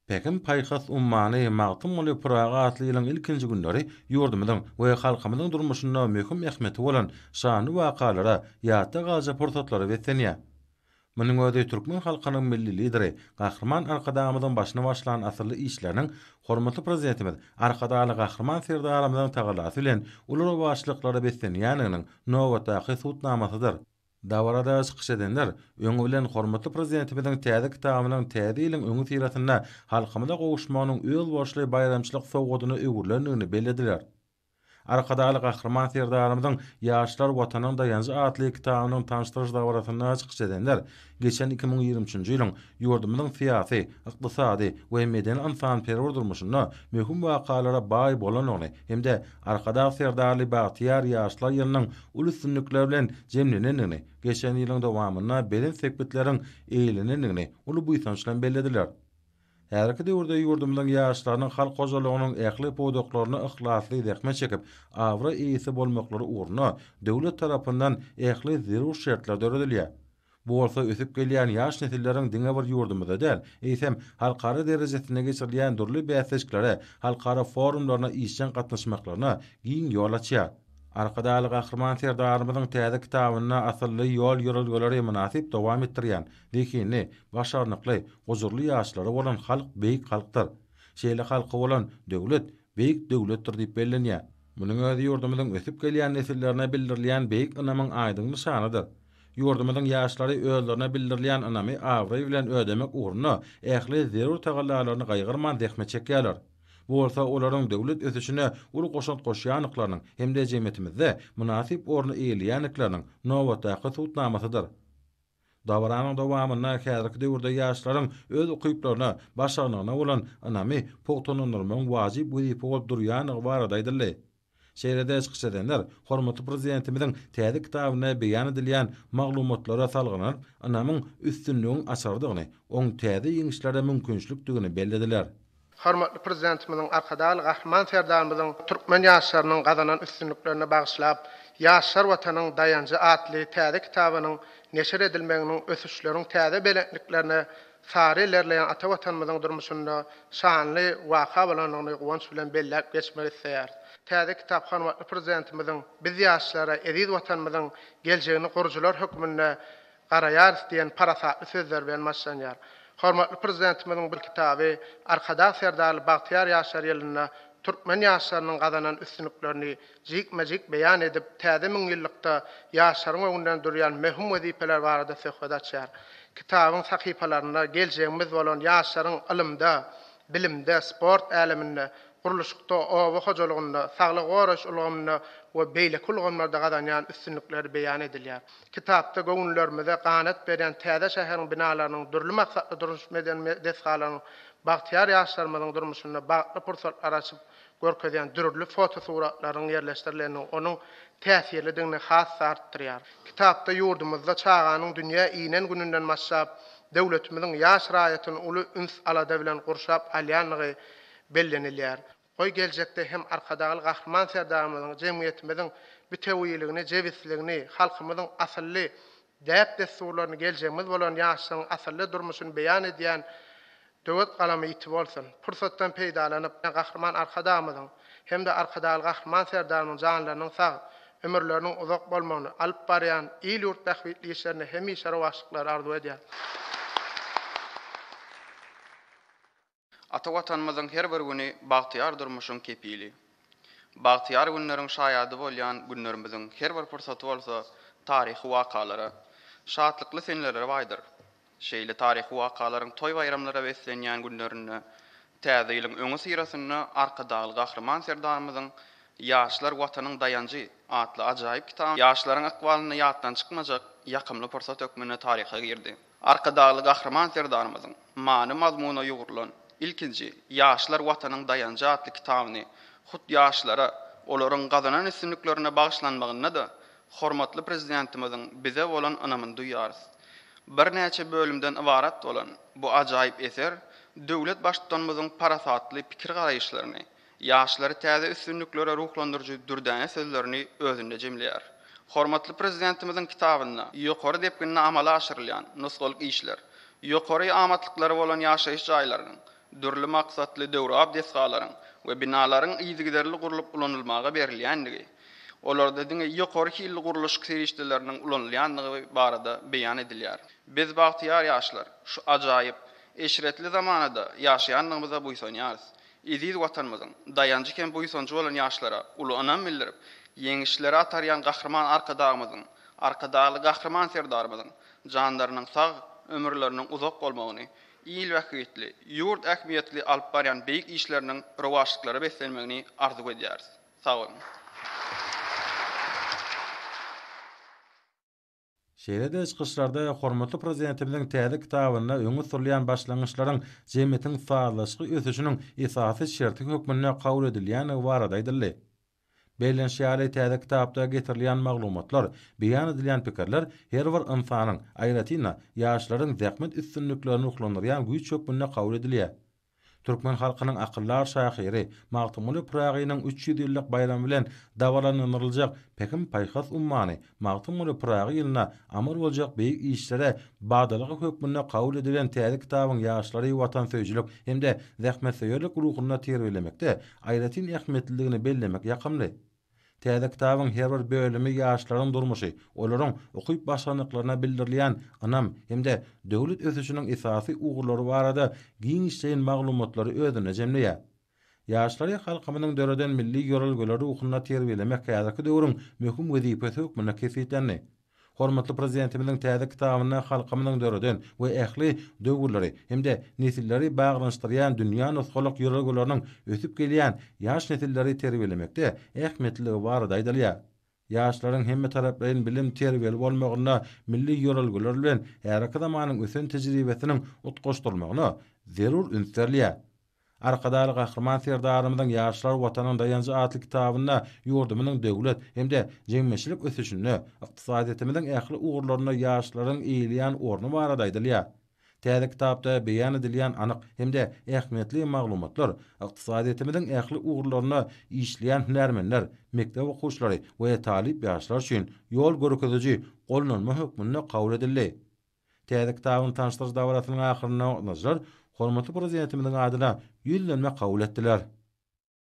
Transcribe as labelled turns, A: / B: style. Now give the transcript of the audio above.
A: Pekin paýhas ummany magtym boly puraga atly ýylyň ilkinji günleri ýurdumyzyň we halkymyzyň durmuşyna möhüm ähmeti bolan şany wakalara ýatda gaja portatlary wetenýär. Munyň özi türkmen halkynyň milli lideri, gahrman arkadamyzyň başyna başlan asyrly işleriniň hormatly prezidentimiz arkadaly gahrman serdaramyzyň tagalasy bilen ular başlyklary bestenýäniniň nowatdaky sutnamasydyr. Dawarada çykyş edenler, öňü bilen hormatly prezidentimizin täze kitabanyň täze ýylyň öňü siratyna halkymyza gowuşmanyň öz borçly bayramçylyk sowgadyny öwürlendigini bellediler. Arkadaly gahrman serdarymyzyň ýaşlar watanyň dayanjy atly kitabynyň tanıştyryş dawratyna çykyş edenler, geçen 2023-nji ýylyň ýurdumyzyň syýasy, ykdysady we medeni ansanperwer durmuşyna möhüm wakalara baý bolanyny hemde arkadaly serdarly Bagtyar ýaşlar ýylynyň ulus bilen jemlenenini, geçen ýylyň dowamyna beden sekbetleriň eýlenenini uly bu ýa bellediler. Härki döwürde ýurdumyzyň ýaşlarynyň halk gojalygynyň ähli podoklaryny ihlasly däkme çekip, awra eýisi bolmaklary ugruna döwlet tarapyndan ähli zerur şertler döredilýär. Bu bolsa ösüp gelýän ýaş nesilleriň diňe bir ýurdumyzda däl, eýsem halkara derejesine geçirilýän durly bäsleşiklere, halkara forumlaryna işçen gatnaşmaklaryna giň ýol açýar. Arkadaly gahrman serdarymyzyň täze kitabyna asylly ýol ýörelgeleri münasip dowam etdirýän, dekini başarnykly, gozurly ýaşlary bolan halk beýik halkdyr. Şeýle halky bolan döwlet beýik döwletdir diýip bellenýär. Munyň özi ýurdumyzyň ösüp gelýän nesillerine bildirilýän beýik ynamyň aýdyň nyşanydyr. Ýurdumyzyň ýaşlary özlerine bildirilýän ynamy awry bilen ödemek ugruna ähli zerur tagallalaryny gaýgyrman däkme çekýärler. Bu bolsa olaryň döwlet ösüşine ulu goşant goşýanyklarynyň hem de jemgyýetimizde münasip orny eýleýänliklarynyň nowatdaky tutnamasydyr. Dawaranyň dowamyna häzirki döwürde ýaşlaryň öz ukyplaryna, başarnygyna bolan ynamy pogtonanyrmagyň wajyp wezipe bolup durýanyny baradaýdylar. Şeýlede çykyş edenler, hormatly prezidentimiziň täze kitabyna beýan edilýän maglumatlara salgynyp, ynamyň üstünlügini açardygyny, oň täze ýeňişlere mümkinçilikdigini bellediler.
B: Hormatly prezidentimizin arkadaly gahrman serdarymyzyň türkmen ýaşlarynyň gazanan üstünliklerine bagyşlap, Ýaşlar watanyň dayanjy atly täze kitabynyň neşir edilmeginiň ösüşleriň täze belekliklerine sary ilerleýän ata watanymyzyň durmuşynda şanly waka bolanyny gowunç bilen bellek geçmek isleýär. Täze kitap hormatly prezidentimiziň biz ýaşlara eziz watanymyzyň geljegini gurjylar hökmünde garaýar diýen parasatly sözler bilen başlanýar. Hormatly prezidentimizin bu kitaby arkada serdarly Bagtyar ýaşlar ýylyna türkmen ýaşlarynyň gazanan üstünliklerini jikmejik beýan edip, täze 1000 ýyllykda ýaşlaryň öňünden durýan möhüm wezipeler barada söhbet açýar. Kitabyň sahypalaryna geljegimiz bolan ýaşlaryň ilmde, bilimde, sport äleminde, guruluşykda, owa hojalygynda, saglyk goraş ulgamynda we beýleki ulgamlarda gazanýan üstünlikleri beýan edilýär. Kitapda göwnlerimize ganat beren täze şäheriň binalarynyň durly maksatly duruş meden desgalaryň Bagtyar ýaşlarymyzyň durmuşynda bagly pursatlar açyp görkezýän dürli foto suratlaryň ýerleşdirileni onuň täsirlidigini has artdyrýar. Kitapda ýurdumyzda çağanyň dünýä inen gününden başlap döwletimiziň ýaş raýatyny uly üns alada bilen gurşap alýanlygy bellenilýär. Goý geljekde hem arkadaly gahrman serdarymyzyň jemgyýetimizin bütewiligini, jewisligini, halkymyzyň asylly däp desturlaryny geljegimiz bolan ýaşlaryň asylly durmuşyny beýan edýän döwlet galamy ýitip bolsun. Pursatdan peýdalanyp gahrman arkadamyzyň hem de arkadaly gahrman serdarymyň janlarynyň sag ömürleriniň uzak bolmagyny alyp barýan il ýurt tähwitli işlerini hemişe rawaşlyklary arzu edýär.
C: Ata watanymyzyň her bir güni Bagtyar durmuşyň kepili. Bagtyar günleriň şaýady bolýan günlerimiziň her bir pursaty bolsa taryhy wakalara, şatlykly senlere baýdyr. Şeýle taryhy wakalaryň toý bayramlara beslenýän günlerini, täze ýylyň öňü sirasyny arkadaly gahrman serdarymyzyň Ýaşlar watanyň dayanjy atly ajaýyp kitap ýaşlaryň akwalyny ýatdan çykmajak ýakymly pursat hökmüne taryha girdi. Arkadaly gahrman serdarymyzyň many mazmuny ýugurulan ilkinji Ýaşlar watanyň dayanjy atly kitabyny hut ýaşlara olaryň gazanan üstünliklerine bagyşlanmagyna da hormatly prezidentimiziň bize bolan ynamyny duýýarys. Bir näçe bölümden ibarat bolan bu ajaýyp eser döwlet başçylygymyzyň parasatly pikir garaýyşlaryny, ýaşlary täze üstünliklere ruhlandyrjy dürdäne sözlerini özünde jemleýär. Hormatly prezidentimiziň kitabyna ýokary depkinne amala aşyrylýan nusgalyk işler, ýokary amatyklary bolan ýaşaýyş jaýlarynyň, dürli maksatly döwre abdesgalaryň we binalaryň ýygyderli gurulyp ulanylmaga berilýändigi, olarda diňe ýokary hilli guruluş serişdeleriniň ulanylýandygy barada beýan edilýär. Biz bagtyar ýaşlar şu ajaýyp eşretli zamanada ýaşaýanlygymyza buýsanýarys. Iziz watanymyzyň dayanjy kem buýsanjy bolan ýaşlara uly anam bildirip, ýeňişlere atarýan gahrman arkadagymyzyň, arkadaly gahrman serdarymyzyň janlarynyň sag ömürleriniň uzak bolmagyny, iyil wagtly, ýurt ähmiýetli alyp barýan beýik işleriniň rowaşlyklary beslenmegini arzu edýäris. Sag bolun.
A: Şeýle çykyşlarda hormatly prezidentimiň täze kitabyna öňe sürülýän başlangyçlaryň jemgyýetiň faýdalaşy ösüşiniň esasy şerti hökmüne kabul edilýäni barada aýdyldy. Beýlenşýäli täze kitapda getirilýän maglumatlar, beýan edilýän pikirler her bir insanyň aýratyna ýaşlaryň zähmet üstünliklerini uklandyrýan güýç hökmüne kabul edilýär. Türkmen halkynyň akyllar şahyry Magtymly Pıragynyň 300 ýyllyk bayramy bilen dawalanýaryljak Pekim Paýhas ummany Magtymly Pıragy ýylyna amr boljak beýik işlere bagdalygy hökmüne kabul edilen täze kitabyň ýaşlary watan söýjülük hemde zähmetseýerlik ruhyna terbiýelemekde aýratyn ähmiýetliligini bellemek ýakymly. Täze kitabyň her bir bölümi ýaşlaryň durmuşy, olaryň okyp başlanyklarına bildirilýän anam hemde döwlet ösüşiniň esasy ugurlary barada giňişleýän maglumatlary özüne jemleýär. Ýaşlary halkymynyň döreden milli ýörelgeleri ruhyna terbiýelemek häzirki döwrüň möhüm wezipesi hökmüne kesitlendi. Hormatly prezidentimiň täze kitabyna halkymynyň döreden we ähli döwürleri hemde nesilleri baglanşdyrýan dünýä nusgalyk ýörelgeleriniň ösüp gelýän ýaş nesilleri terbiýelemekde ähmiýetligi barada aýdylýar. Ýaşlaryň hemme taraplaryň bilim terbiýeli bolmagyna milli ýörelgeler bilen häzirki zamanyň ösen tejribesiniň utgaşdyrmagyna zerur ünsürlýär. Arkadaly gahrman serdarymyzyň ýaşlar watanyň dayanjy atly kitabyna ýurdumynyň döwlet hemde jemgyýetçilik ösüşini, ykdysadyýetimiziň ähli ugurlaryna ýaşlaryň eýilýän orny barada aýdylýar. Täze kitapda beýan edilýän anyk hemde ähmiýetli maglumatlar ykdysadyýetimiziň ähli ugurlaryna işleýän hünärmenler, mektep okuwçylary we talip ýaşlar üçin ýol görkezici gollanma hökmüne kabul edildi. Täze kitabyň tanıştyryş dawratynyň ahyryna nazar hormatly prezidentimiň adyna ýüllenme kabul etdiler.